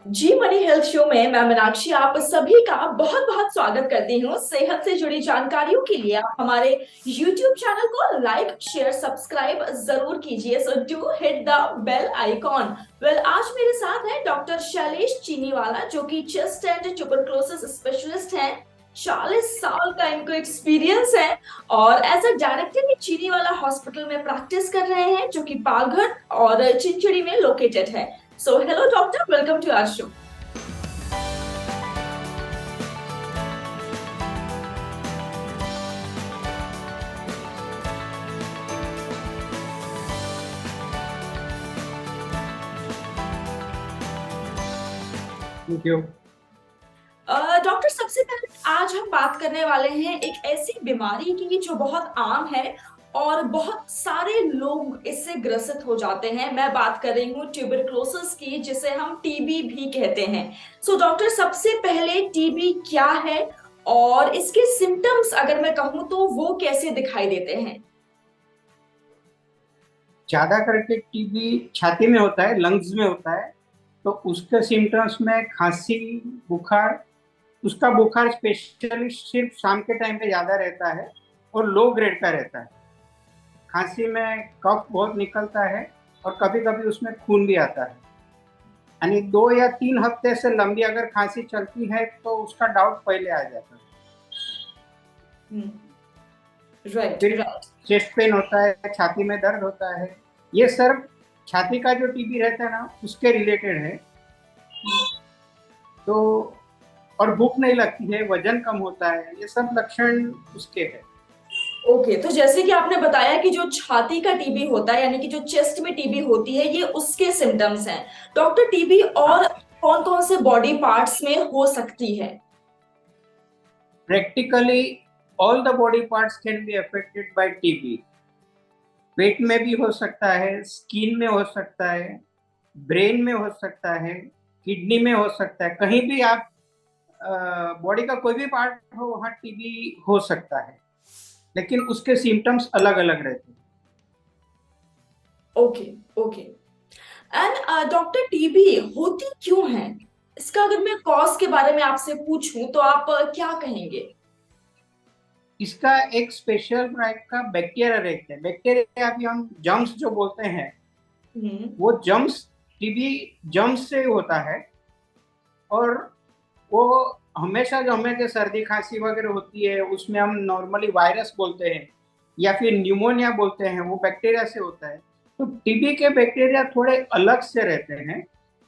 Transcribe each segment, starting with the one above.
जी money health show में मैं मीनाक्षी आप सभी का बहुत बहुत स्वागत करती हूँ। सेहत से जुड़ी जानकारियों के लिए आप हमारे YouTube चैनल को लाइक शेयर सब्सक्राइब जरूर कीजिए। So do hit the bell icon. Well, आज मेरे साथ है डॉक्टर शैलेश चीनीवाला जो कि चेस्ट एंड ट्यूबरक्लोसिस स्पेशलिस्ट हैं। 40 साल का इनको एक्सपीरियंस है और एज अ डायरेक्टर ये चीनीवाला हॉस्पिटल में प्रैक्टिस कर रहे हैं जो कि पालघर और चिंचड़ी में लोकेटेड है। So, hello doctor, welcome to our show. Thank you. Doctor, सबसे पहले आज हम बात करने वाले हैं एक ऐसी बीमारी की जो बहुत आम है और बहुत सारे लोग इससे ग्रसित हो जाते हैं। मैं बात कर रही हूँ ट्यूबरक्लोसिस की, जिसे हम टीबी भी कहते हैं। सो डॉक्टर, सबसे पहले टीबी क्या है और इसके सिम्टम्स अगर मैं कहूँ तो वो कैसे दिखाई देते हैं? ज्यादा करके टीबी छाती में होता है, लंग्स में होता है। तो उसके सिम्टम्स में खांसी, बुखार। उसका बुखार स्पेशली सिर्फ शाम के टाइम पे ज्यादा रहता है और लो ग्रेड का रहता है। खांसी में कफ बहुत निकलता है और कभी कभी उसमें खून भी आता है। यानी 2 या 3 हफ्ते से लंबी अगर खांसी चलती है तो उसका डाउट पहले आ जाता है। राइट फिर राइट। चेस्ट पेन होता है, छाती में दर्द होता है। ये सब छाती का जो टीबी रहता है ना, उसके रिलेटेड है। तो और भूख नहीं लगती है, वजन कम होता है, ये सब लक्षण उसके हैं। ओके, तो जैसे कि आपने बताया कि जो छाती का टीबी होता है यानी कि जो चेस्ट में टीबी होती है, ये उसके सिम्टम्स हैं। डॉक्टर, टीबी और हाँ, कौन कौन से बॉडी पार्ट्स में हो सकती है? Practically all the body parts can be affected by TB. पेट में भी हो सकता है, स्किन में हो सकता है, ब्रेन में हो सकता है, किडनी में हो सकता है। कहीं भी आप बॉडी का कोई भी पार्ट हो वहाँ टीबी हो सकता है, लेकिन उसके सिम्टम्स अलग अलग रहते हैं। Okay okay. And doctor, TB होती क्यों है? इसका अगर मैं कॉज के बारे में आपसे पूछूं तो आप क्या कहेंगे? इसका एक स्पेशल टाइप का बैक्टीरिया रहता है। बैक्टीरिया अभी हम जम्स जो बोलते हैं, हम्म। वो जम्स, टीबी जम्स से होता है। और वो हमेशा जो हमें जो सर्दी खांसी वगैरह होती है उसमें हम नॉर्मली वायरस बोलते हैं या फिर न्यूमोनिया बोलते हैं, वो बैक्टीरिया से होता है। तो टीबी के बैक्टीरिया थोड़े अलग से रहते हैं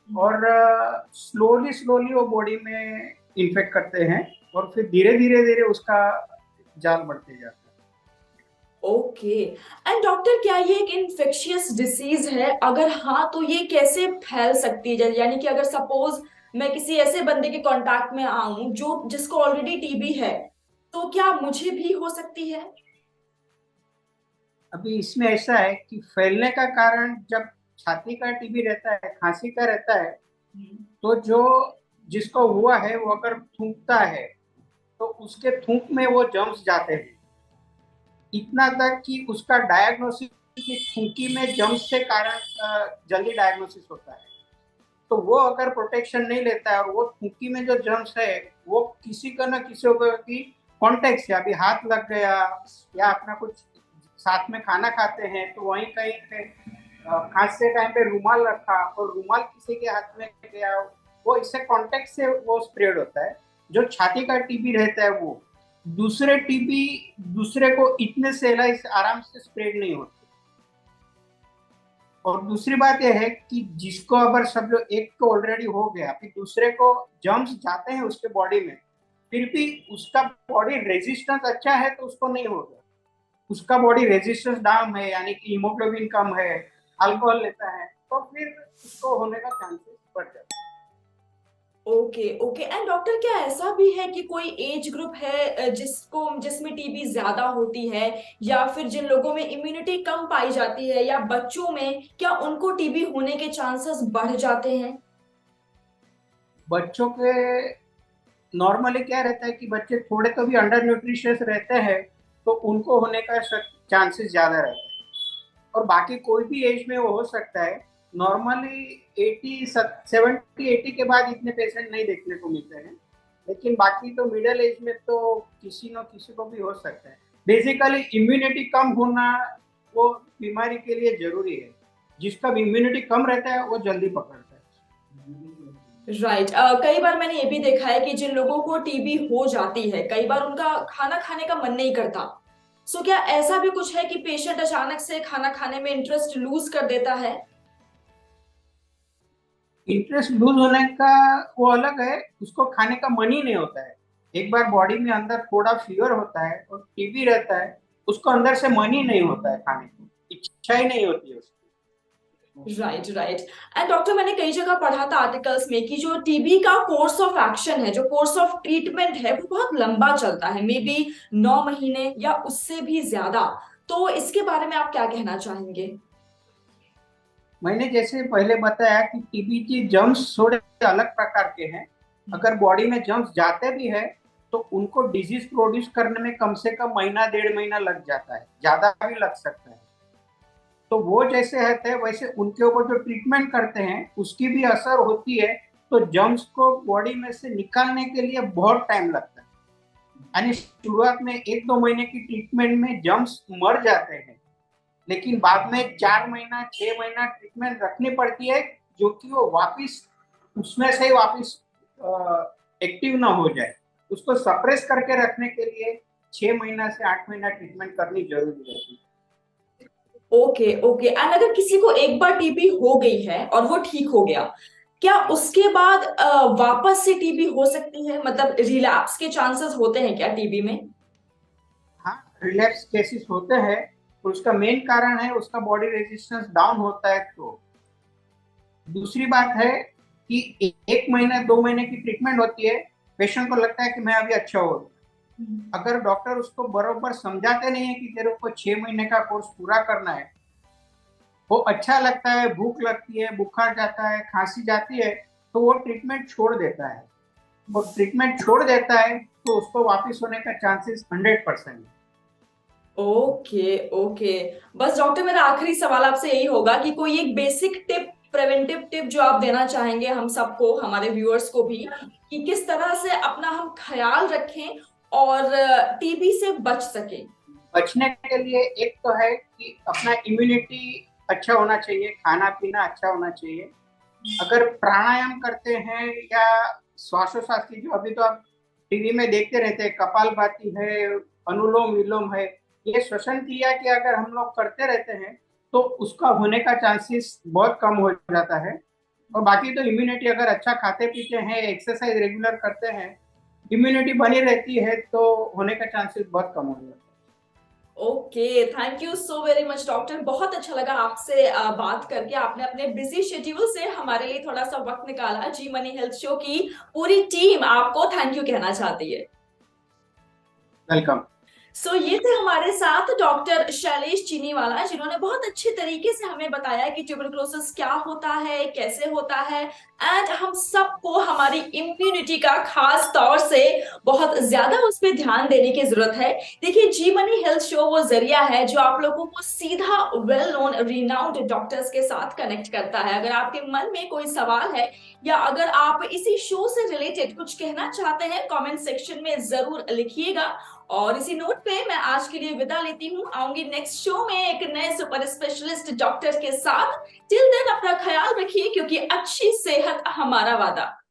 और स्लोली स्लोली वो बॉडी में इन्फेक्ट करते हैं और फिर धीरे धीरे धीरे उसका जाल बढ़ते जाता है। ओके। एंड डॉक्टर, क्या ये एक इन्फेक्शियस डिसीज है? अगर हाँ तो ये कैसे फैल सकती है? यानी कि अगर सपोज मैं किसी ऐसे बंदे के कांटेक्ट में आऊं जो जिसको ऑलरेडी टीबी है, तो क्या मुझे भी हो सकती है? अभी इसमें ऐसा है कि फैलने का कारण जब छाती का टीबी रहता है, खांसी का रहता है, तो जो जिसको हुआ है वो अगर थूकता है तो उसके थूक में वो जर्म्स जाते हैं। इतना तक कि उसका डायग्नोसिस की थूकी में जर्म्स के कारण जल्दी डायग्नोसिस होता है। तो वो अगर प्रोटेक्शन नहीं लेता है और वो थूकी में जो जर्म्स है वो किसी का ना किसी की कॉन्टेक्ट से, अभी हाथ लग गया या अपना कुछ साथ में खाना खाते हैं तो वहीं कहीं पे खांसते टाइम पे रूमाल रखा और रूमाल किसी के हाथ में गया, वो इससे कांटेक्ट से वो स्प्रेड होता है। जो छाती का टीबी रहता है वो दूसरे टीबी दूसरे को इतने सहलाई से आराम से स्प्रेड नहीं होते। और दूसरी बात यह है कि जिसको अगर सब जो एक को ऑलरेडी हो गया फिर दूसरे को जर्म्स जाते हैं उसके बॉडी में, फिर भी उसका बॉडी रेजिस्टेंस अच्छा है तो उसको नहीं होगा। उसका बॉडी रेजिस्टेंस डाउन है यानी कि हीमोग्लोबिन कम है, अल्कोहल लेता है, तो फिर उसको होने का चांसेस बढ़ जाता है। Okay okay. एंड डॉक्टर, क्या ऐसा भी है कि कोई एज ग्रुप है जिसमें टीबी ज्यादा होती है, या फिर जिन लोगों में इम्यूनिटी कम पाई जाती है, या बच्चों में क्या उनको टीबी होने के चांसेस बढ़ जाते हैं? बच्चों के नॉर्मली क्या रहता है कि बच्चे थोड़े तो भी अंडर न्यूट्रिशियस रहते हैं तो उनको होने का चांसेस ज्यादा रहता है। और बाकी कोई भी एज में वो हो सकता है। नॉर्मली 70-80 के बाद इतने पेशेंट नहीं देखने को मिलते हैं, लेकिन बाकी तो मिडिल एज में तो किसी न किसी को भी हो सकता है। बेसिकली इम्यूनिटी कम होना वो बीमारी के लिए जरूरी है। जिसका भी इम्यूनिटी कम रहता है वो जल्दी पकड़ता है। राइट कई बार मैंने ये भी देखा है कि जिन लोगों को टीबी हो जाती है कई बार उनका खाना खाने का मन नहीं करता। सो क्या ऐसा भी कुछ है कि पेशेंट अचानक से खाना खाने में इंटरेस्ट लूज कर देता है? इंटरेस्ट लूज होने का वो अलग है, उसको खाने का मन ही नहीं होता है। एक बार बॉडी में अंदर थोड़ा फीवर होता है और टीबी रहता है, उसको अंदर से मन ही नहीं होता है खाने को, इच्छा ही नहीं होती है उसकी। राइट राइट एंड डॉक्टर मैंने कई जगह पढ़ा था आर्टिकल्स में कि जो टीबी का कोर्स ऑफ एक्शन है, जो कोर्स ऑफ ट्रीटमेंट है, वो बहुत लंबा चलता है, मे बी 9 महीने या उससे भी ज्यादा। तो इसके बारे में आप क्या कहना चाहेंगे? मैंने जैसे पहले बताया कि टीबी की जर्म्स थोड़े अलग प्रकार के हैं। अगर बॉडी में जर्म्स जाते भी है तो उनको डिजीज प्रोड्यूस करने में कम से कम महीना 1.5 महीना लग जाता है, ज्यादा भी लग सकता है। तो वो जैसे रहते हैं वैसे उनके ऊपर जो ट्रीटमेंट करते हैं उसकी भी असर होती है। तो जर्म्स को बॉडी में से निकालने के लिए बहुत टाइम लगता है, यानी शुरुआत में 1-2 महीने की ट्रीटमेंट में जर्म्स मर जाते हैं, लेकिन बाद में 4 महीना 6 महीना ट्रीटमेंट रखनी पड़ती है, जो कि वो वापिस उसमें से ही वापिस एक्टिव ना हो जाए। उसको सप्रेस करके रखने के लिए 6 महीना से 8 महीना ट्रीटमेंट करनी जरूरी रहती है। ओके ओके एंड अगर किसी को एक बार टीबी हो गई है और वो ठीक हो गया, क्या उसके बाद वापस से टीबी हो सकती है? मतलब रिलैप्स के चांसेस होते हैं क्या टीबी में? हाँ, रिलैप्स केसेस होते हैं और उसका मेन कारण है उसका बॉडी रेजिस्टेंस डाउन होता है। तो दूसरी बात है कि 1 महीने 2 महीने की ट्रीटमेंट होती है, पेशेंट को लगता है कि मैं अभी अच्छा हो गया। अगर डॉक्टर उसको बरोबर समझाते नहीं है कि तेरे को 6 महीने का कोर्स पूरा करना है, वो अच्छा लगता है, भूख लगती है, बुखार जाता है, खांसी जाती है, तो वो ट्रीटमेंट छोड़ देता है। वो ट्रीटमेंट छोड़ देता है तो उसको वापस होने का चांसेस 100% है। ओके ओके बस डॉक्टर मेरा आखिरी सवाल आपसे यही होगा कि कोई एक बेसिक टिप, प्रिवेंटिव टिप जो आप देना चाहेंगे हम सबको, हमारे व्यूअर्स को भी, कि किस तरह से अपना हम ख्याल रखें और टीबी से बच सके। बचने के लिए एक तो है कि अपना इम्यूनिटी अच्छा होना चाहिए, खाना पीना अच्छा होना चाहिए। अगर प्राणायाम करते हैं या श्वासोच्छ्वास की, जो अभी तो आप टीवी में देखते रहते हैं, कपालभाति है, अनुलोम विलोम है, ये श्वसन क्रिया की अगर हम लोग करते रहते हैं तो उसका होने का चांसेस बहुत कम हो जाता है। और बाकी तो इम्यूनिटी, अगर अच्छा खाते पीते हैं, एक्सरसाइज रेगुलर करते हैं, इम्यूनिटी बनी रहती है तो होने का चांसेस बहुत कम हो जाता है। Okay thank you so very much doctor, बहुत अच्छा लगा आपसे बात करके। आपने अपने बिजी शेड्यूल से हमारे लिए थोड़ा सा वक्त निकाला। जी मनी हेल्थ शो की पूरी टीम आपको थैंक यू कहना चाहती है। वेलकम। सो ये थे हमारे साथ डॉक्टर शैलेश चीनीवाला, जिन्होंने बहुत अच्छे तरीके से हमें बताया कि ट्यूबरकुलोसिस क्या होता है, कैसे होता है, एंड हम सबको हमारी इम्यूनिटी का खास तौर से बहुत ज्यादा उस पर ध्यान देने की जरूरत है। देखिए जी मनी हेल्थ शो वो जरिया है जो आप लोगों को सीधा वेल नोन रिनाउंड डॉक्टर्स के साथ कनेक्ट करता है। अगर आपके मन में कोई सवाल है या अगर आप इसी शो से रिलेटेड कुछ कहना चाहते हैं, कमेंट सेक्शन में जरूर लिखिएगा। और इसी नोट पे मैं आज के लिए विदा लेती हूँ। आऊंगी नेक्स्ट शो में एक नए सुपर स्पेशलिस्ट डॉक्टर के साथ। टिल देन अपना ख्याल रखिए, क्योंकि अच्छी सेहत हमारा वादा।